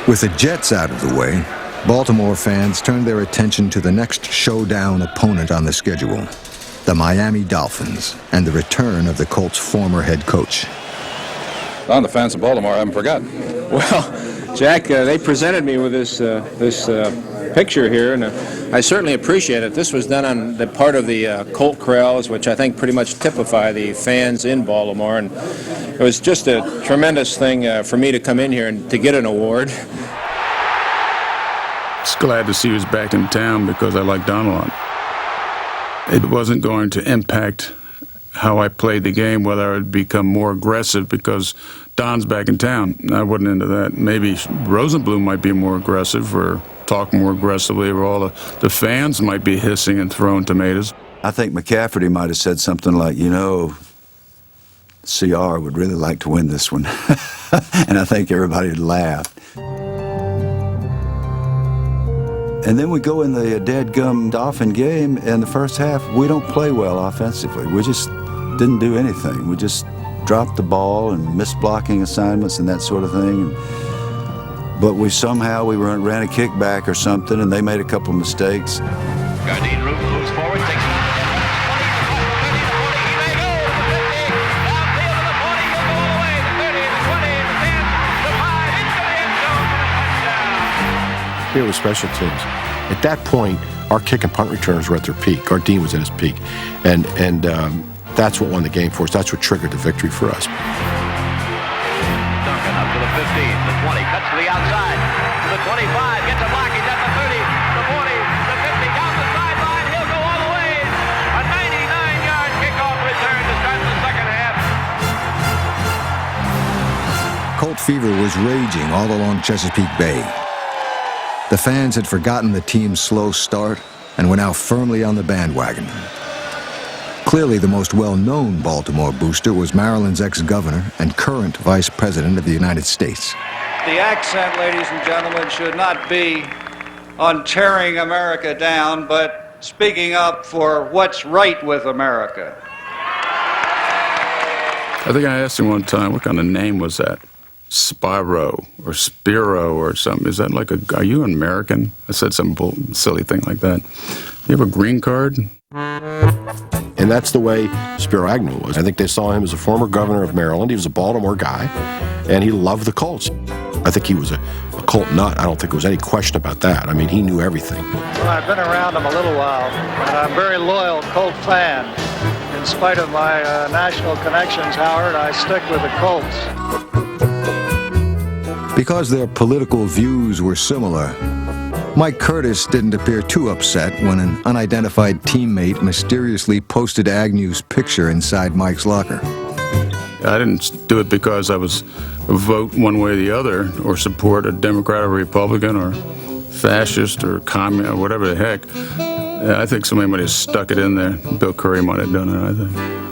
With the Jets out of the way, Baltimore fans turned their attention to the next showdown opponent on the schedule, the Miami Dolphins, and the return of the Colts' former head coach. Don, the fans of Baltimore haven't forgotten. Well, Jack, they presented me with this picture here, and I certainly appreciate it. This was done on the part of the Colt Corrals, which I think pretty much typify the fans in Baltimore, and it was just a tremendous thing for me to come in here and to get an award. Just glad to see he was back in town because I like Don a lot. It wasn't going to impact how I played the game, whether I would become more aggressive because Don's back in town. I wasn't into that. Maybe Rosenblum might be more aggressive or talk more aggressively, or all the fans might be hissing and throwing tomatoes. I think McCafferty might have said something like, you know, CR would really like to win this one. And I think everybody would laugh. And then we go in the dead-gum Dolphin game, and the first half, we don't play well offensively. We just didn't do anything. We just dropped the ball and missed blocking assignments and that sort of thing. But we ran a kickback or something, and they made a couple mistakes. Gardine moves forward, takes it. 40, the 20, he may go. The 50, the 40, he may go. The 50, the 5, into the end zone for a touchdown. Here was special teams. At that point, our kick and punt returners were at their peak. Gardine was at his peak. And that's what won the game for us. That's what triggered the victory for us. Duncan up to the 15, the 20, cuts to the outside, to the 25, gets a block, he's at the 30, the 40, the 50, down the sideline, he'll go all the way. A 99-yard kickoff return to start the second half. Colt fever was raging all along Chesapeake Bay. The fans had forgotten the team's slow start and were now firmly on the bandwagon. Clearly, the most well-known Baltimore booster was Maryland's ex-governor and current vice president of the United States. The accent, ladies and gentlemen, should not be on tearing America down, but speaking up for what's right with America. I think I asked him one time, what kind of name was that? Spiro or Spiro or something. Is that like are you an American? I said some silly thing like that. You have a green card? And that's the way Spiro Agnew was. I think they saw him as a former governor of Maryland. He was a Baltimore guy, and he loved the Colts. I think he was a Colt nut. I don't think there was any question about that. I mean, he knew everything. Well, I've been around him a little while, and I'm a very loyal Colt fan. In spite of my national connections, Howard, I stick with the Colts. Because their political views were similar, Mike Curtis didn't appear too upset when an unidentified teammate mysteriously posted Agnew's picture inside Mike's locker. I didn't do it because I was a vote one way or the other, or support a Democrat or Republican or fascist or communist or whatever the heck. I think somebody might have stuck it in there. Bill Curry might have done it, I think.